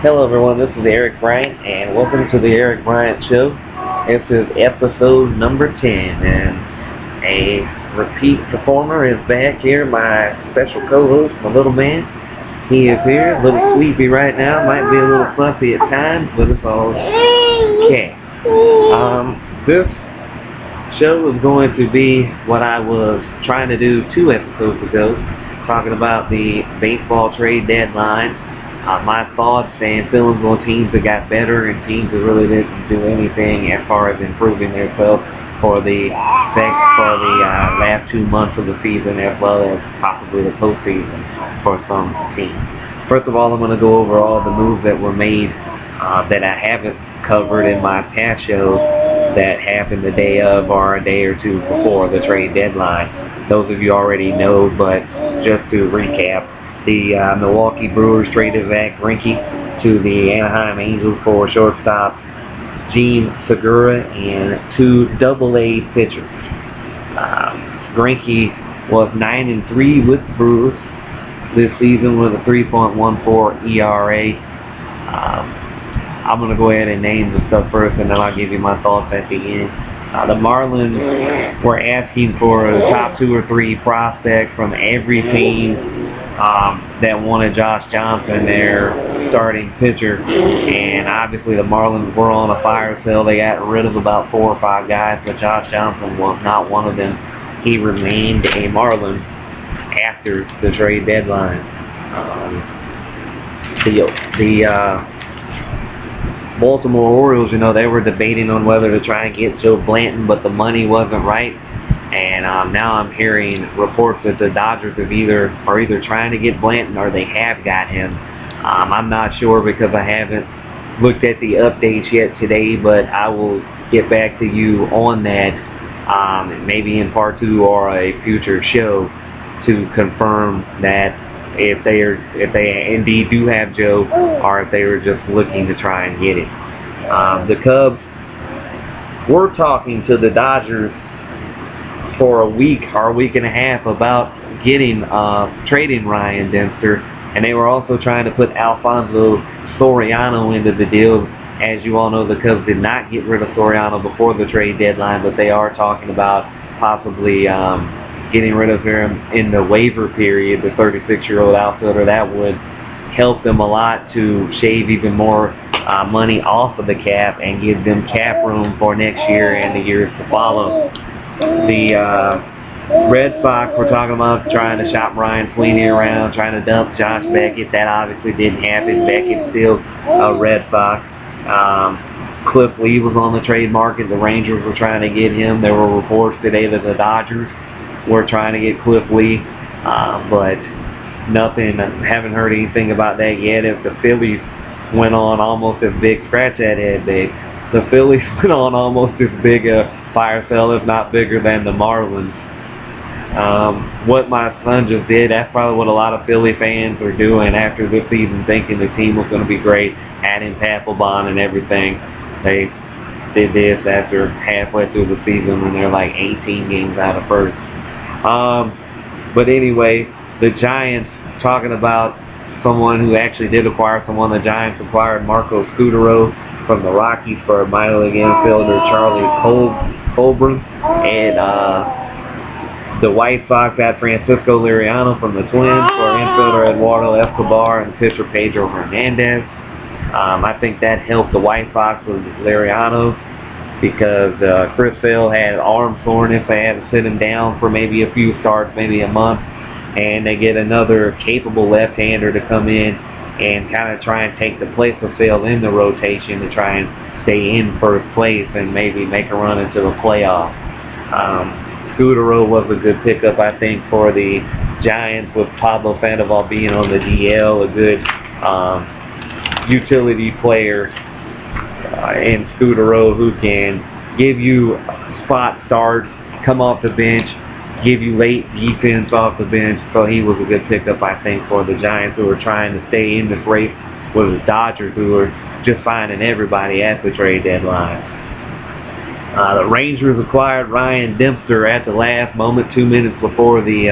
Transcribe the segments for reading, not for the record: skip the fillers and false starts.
Hello everyone, this is Erik Bryant and welcome to the Erik Bryant Show. This is episode number 10 and a repeat performer is back here, my special co-host, my little man. He is here, a little sleepy right now, might be a little fussy at times, but it's all okay. This show is going to be what I was trying to do 2 episodes ago, talking about the baseball trade deadline. My thoughts and feelings on teams that got better and teams that really didn't do anything as far as improving themselves for the last 2 months of the season, as well as possibly the postseason for some teams. First of all, I'm going to go over all the moves that were made that I haven't covered in my past shows that happened the day of or a day or two before the trade deadline. Those of you already know, but just to recap, the Milwaukee Brewers traded Zach Greinke to the Anaheim Angels for shortstop Jean Segura and 2 AA pitchers. Greinke was 9-3 with the Brewers this season with a 3.14 ERA. I'm going to go ahead and name the stuff first, and then I'll give you my thoughts at the end. The Marlins were asking for a top 2 or 3 prospect from every team that wanted Josh Johnson, their starting pitcher, and obviously the Marlins were on a fire sale. They got rid of about 4 or 5 guys, but Josh Johnson was not one of them. He remained a Marlin after the trade deadline. The Baltimore Orioles, they were debating on whether to try and get Joe Blanton, but the money wasn't right. And now I'm hearing reports that the Dodgers are either trying to get Blanton or they have got him. I'm not sure because I haven't looked at the updates yet today, but I will get back to you on that maybe in part 2 or a future show to confirm that if they indeed do have Joe or if they were just looking to try and get it. The Cubs were talking to the Dodgers for a week or a week and a half about trading Ryan Dempster, and they were also trying to put Alfonso Soriano into the deal. As you all know, the Cubs did not get rid of Soriano before the trade deadline, but they are talking about possibly getting rid of him in the waiver period, the 36-year-old outfielder. That would help them a lot to shave even more money off of the cap and give them cap room for next year and the years to follow. The Red Sox were talking about trying to shop Ryan Sweeney around, trying to dump Josh Beckett. That obviously didn't happen. Beckett's still a Red Sox. Cliff Lee was on the trade market. The Rangers were trying to get him. There were reports today that the Dodgers were trying to get Cliff Lee, but nothing. Haven't heard anything about that yet. If the Phillies went on almost as big, scratch that head, big. The Phillies went on almost as big a fire sale, if not bigger than the Marlins. What my son just did, that's probably what a lot of Philly fans are doing after this season, thinking the team was going to be great, adding Papelbon and everything. They did this after halfway through the season when they're like 18 games out of first. But anyway, the Giants, talking about someone who actually did acquire someone. The Giants acquired Marco Scutaro from the Rockies for minor league infielder Charlie Colburn, and the White Sox got Francisco Liriano from the Twins for infielder Eduardo Escobar and pitcher Pedro Hernandez. I think that helped the White Sox with Liriano because Chris Sale had arm soreness. They had to sit him down for maybe a few starts, maybe a month, and they get another capable left-hander to come in and kind of try and take the place of Sale in the rotation to try and stay in first place and maybe make a run into the playoffs. Scutaro was a good pickup, I think, for the Giants, with Pablo Sandoval being on the DL, a good utility player in Scutaro who can give you spot starts, come off the bench, give you late defense off the bench. So he was a good pickup, I think, for the Giants, who are trying to stay in this race with the Dodgers, who are just finding everybody at the trade deadline. The Rangers acquired Ryan Dempster at the last moment, 2 minutes before the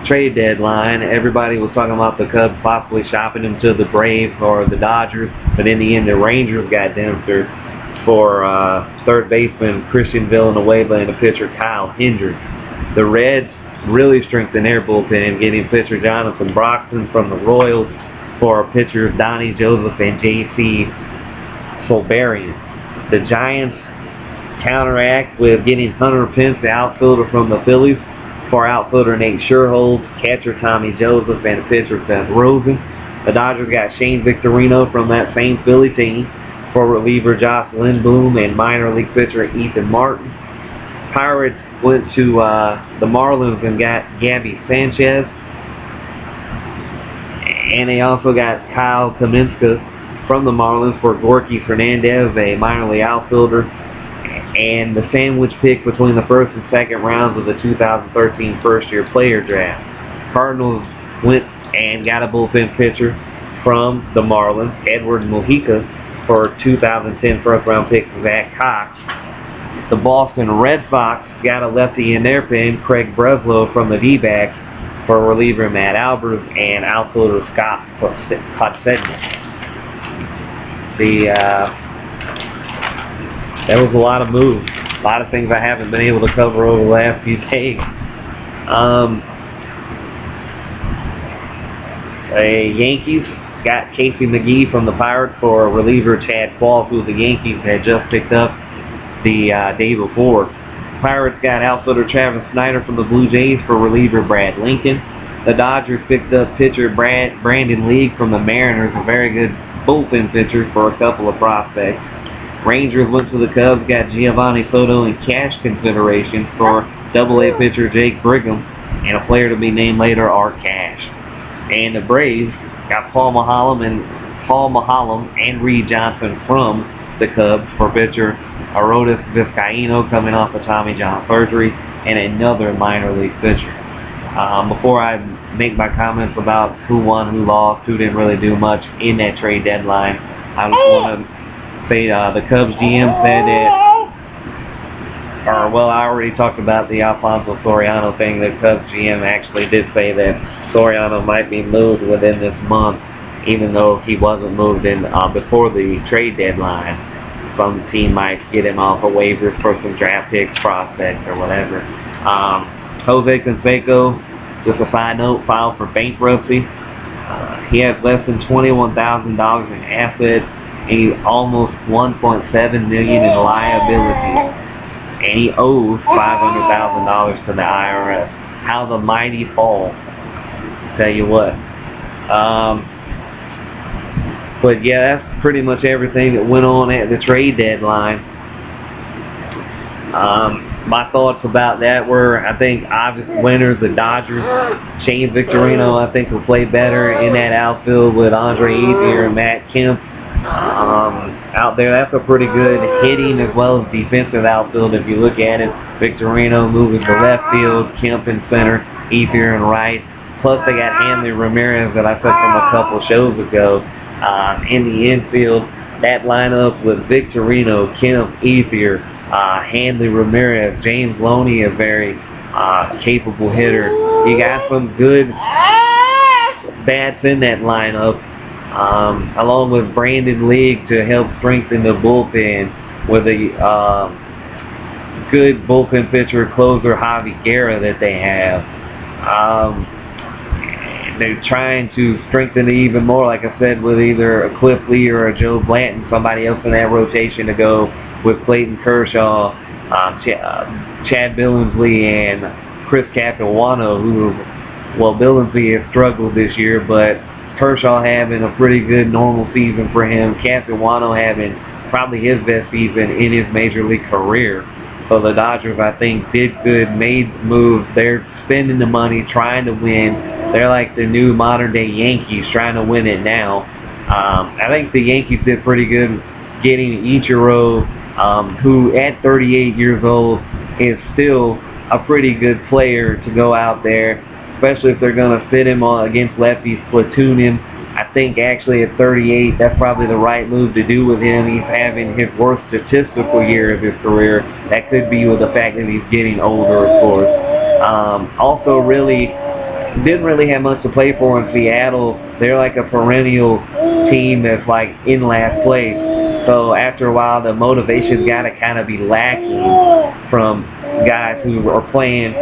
trade deadline, everybody was talking about the Cubs possibly shopping him to the Braves or the Dodgers, but in the end the Rangers got Dempster for third baseman Christian Villanueva and the pitcher Kyle Hendricks. The Reds really strengthened their bullpen, getting pitcher Jonathan Broxton from the Royals for pitchers Donnie Joseph and J.C. Solberian. The Giants counteract with getting Hunter Pence, the outfielder from the Phillies, for outfielder Nate Sherholz, catcher Tommy Joseph, and pitcher Seth Rosen. The Dodgers got Shane Victorino from that same Philly team for reliever Josh Lindblom and minor league pitcher Ethan Martin. Pirates went to the Marlins and got Gabby Sanchez. And they also got Kyle Kaminska from the Marlins for Gorky Fernandez, a minor league outfielder. And the sandwich pick between the first and second rounds of the 2013 first-year player draft. Cardinals went and got a bullpen pitcher from the Marlins, Edward Mujica, for 2010 first-round pick Zach Cox. The Boston Red Sox got a lefty in their pen, Craig Breslow, from the D-backs for reliever Matt Albers and outfielder Scott Podsednik. There was a lot of moves, a lot of things I haven't been able to cover over the last few days. The Yankees got Casey McGee from the Pirates for reliever Chad Qualls, who the Yankees had just picked up the day before. Pirates got outfielder Travis Snyder from the Blue Jays for reliever Brad Lincoln. The Dodgers picked up pitcher Brandon League from the Mariners, a very good bullpen pitcher, for a couple of prospects. Rangers went to the Cubs, got Giovanni Soto in cash consideration for Double-A pitcher Jake Brigham and a player to be named later, Art Cash. And the Braves got Paul Maholm and Reed Johnson from the Cubs for pitcher Arodys Vizcaíno, coming off of Tommy John surgery, and another minor league pitcher. Before I make my comments about who won, who lost, who didn't really do much in that trade deadline, I just want to say the Cubs GM said that, I already talked about the Alfonso Soriano thing. The Cubs GM actually did say that Soriano might be moved within this month, even though he wasn't moved in before the trade deadline. Some team might get him off of waivers for some draft picks, prospects, or whatever. Jose Canseco, just a side note, filed for bankruptcy. He has less than $21,000 in assets and almost $1.7 million in liabilities, and he owes $500,000 to the IRS. How the mighty fall! Tell you what. But yeah, that's pretty much everything that went on at the trade deadline. My thoughts about that were, I think, obvious winners, the Dodgers. Shane Victorino, I think, will play better in that outfield with Andre Ethier and Matt Kemp out there. That's a pretty good hitting as well as defensive outfield if you look at it. Victorino moving to left field, Kemp in center, Ethier in right. Plus they got Hanley Ramirez that I said from a couple shows ago in the infield. That lineup with Victorino, Kemp, Ethier, Hanley Ramirez, James Loney, a very capable hitter. You got some good bats in that lineup, along with Brandon League to help strengthen the bullpen with a good bullpen pitcher, closer Javi Guerra that they have. They're trying to strengthen it even more, like I said, with either a Cliff Lee or a Joe Blanton, somebody else in that rotation to go with Clayton Kershaw, Chad Billingsley, and Chris Capuano, who, Billingsley has struggled this year, but Kershaw having a pretty good normal season for him, Capuano having probably his best season in his major league career. So the Dodgers, I think, did good, made moves. They're spending the money, trying to win. They're like the new modern-day Yankees, trying to win it now. I think the Yankees did pretty good getting Ichiro, who at 38 years old is still a pretty good player to go out there, especially if they're going to fit him on against lefties, platoon him. I think actually at 38, that's probably the right move to do with him. He's having his worst statistical year of his career. That could be with the fact that he's getting older, of course. Also, really, didn't really have much to play for in Seattle. They're like a perennial team that's like in last place. So after a while, the motivation's got to kind of be lacking from guys who are playing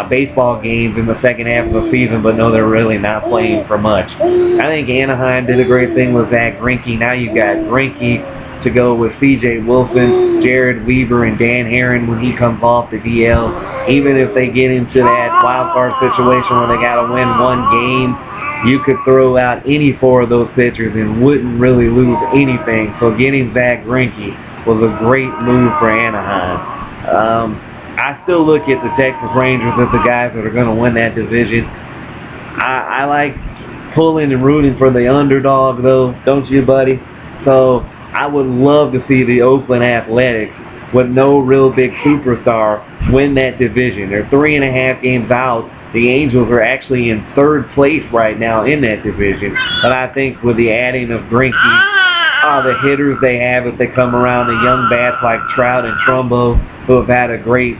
baseball games in the second half of the season, but no, they're really not playing for much. I think Anaheim did a great thing with Zach Greinke. Now you've got Greinke to go with C.J. Wilson, Jared Weaver, and Dan Herron when he comes off the DL. Even if they get into that wild card situation where they got to win one game, you could throw out any four of those pitchers and wouldn't really lose anything. So getting Zach Greinke was a great move for Anaheim. I still look at the Texas Rangers as the guys that are going to win that division. I like pulling and rooting for the underdog, though, don't you, buddy? So I would love to see the Oakland Athletics, with no real big superstar, win that division. They're 3.5 games out. The Angels are actually in third place right now in that division. But I think with the adding of Greinke, the hitters they have if they come around, the young bats like Trout and Trumbo, who have had a great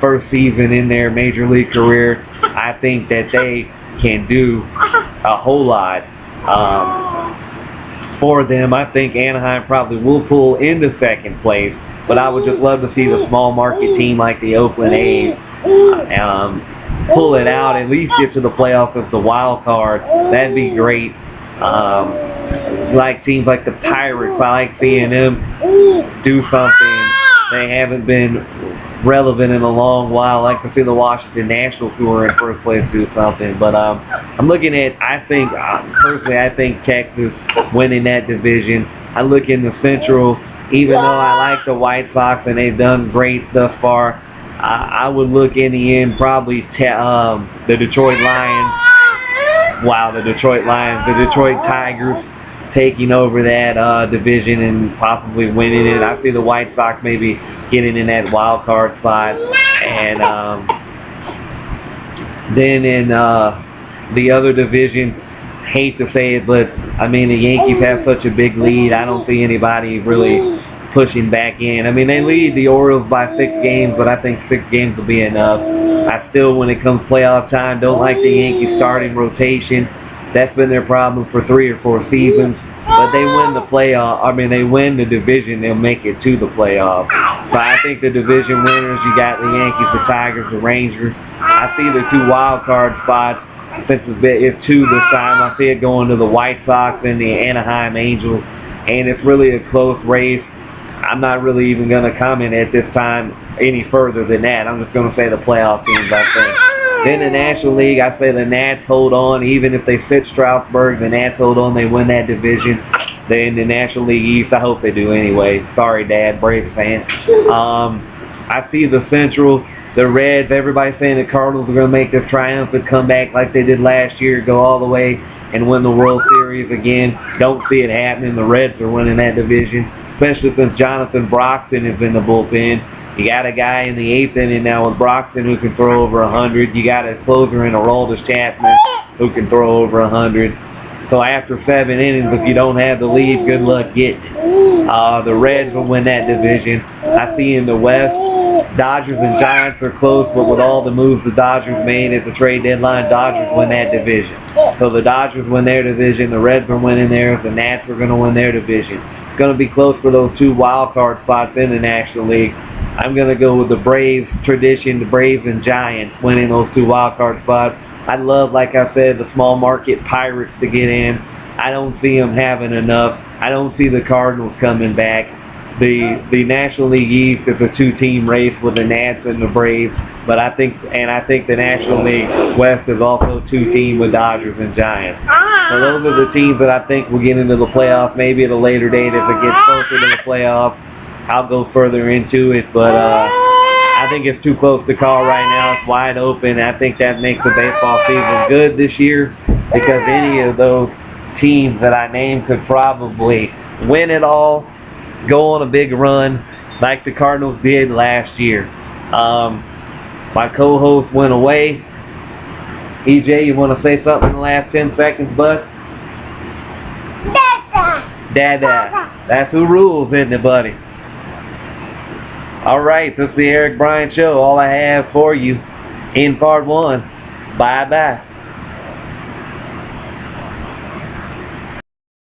first season in their major league career, I think that they can do a whole lot for them. I think Anaheim probably will pull into second place, but I would just love to see the small market team like the Oakland A's pull it out, at least get to the playoffs as the wild card. That'd be great. Like teams like the Pirates, I like seeing them do something. They haven't been relevant in a long while. I like to see the Washington Nationals, who are in first place, do something. But I'm looking at, personally, I think Texas winning that division. I look in the Central, even though I like the White Sox and they've done great thus far, I would look in the end probably the Detroit Lions. Wow, the Detroit Tigers taking over that division and possibly winning it. I see the White Sox maybe getting in that wild card spot. And then in the other division, hate to say it, but I mean, the Yankees have such a big lead. I don't see anybody really pushing back in. I mean, they lead the Orioles by 6 games, but I think 6 games will be enough. I still, when it comes playoff time, don't like the Yankees starting rotation. That's been their problem for 3 or 4 seasons. But they win the they win the division, they'll make it to the playoffs. So I think the division winners, you got the Yankees, the Tigers, the Rangers. I see the 2 wild card spots. Since it's 2 this time, I see it going to the White Sox and the Anaheim Angels. And it's really a close race. I'm not really even going to comment at this time any further than that. I'm just going to say the playoff teams, I think. Then the National League, I say the Nats hold on. Even if they sit Strasburg, the Nats hold on. They win that division. Then the National League East, I hope they do anyway. Sorry, Dad, Braves fan. I see the Central, the Reds. Everybody's saying the Cardinals are going to make this triumphant comeback like they did last year, go all the way and win the World Series again. Don't see it happening. The Reds are winning that division, especially since Jonathan Broxton is in the bullpen. You got a guy in the 8th inning now with Broxton who can throw over 100. You got a closer in Aroldis Chapman who can throw over 100. So after 7 innings, if you don't have the lead, good luck getting it. The Reds will win that division. I see in the West, Dodgers and Giants are close, but with all the moves the Dodgers made at the trade deadline, Dodgers win that division. So the Dodgers win their division, the Reds are winning theirs, the Nats are going to win their division. It's going to be close for those 2 wild card spots in the National League. I'm going to go with the Braves tradition, the Braves and Giants winning those 2 wild card spots. I'd love, like I said, the small market Pirates to get in. I don't see them having enough. I don't see the Cardinals coming back. The National League East is a 2-team race with the Nats and the Braves, but I think the National League West is also 2-team with Dodgers and Giants. So those are the teams that I think will get into the playoffs. Maybe at a later date if it gets closer to the playoffs, I'll go further into it, but I think it's too close to call right now. It's wide open. I think that makes the baseball season good this year because any of those teams that I named could probably win it all, go on a big run like the Cardinals did last year. My co-host went away. EJ, you want to say something in the last 10 seconds, bud? Dada. That's who rules, isn't it, buddy? All right, this is the Erik Bryant Show. All I have for you in part 1. Bye-bye.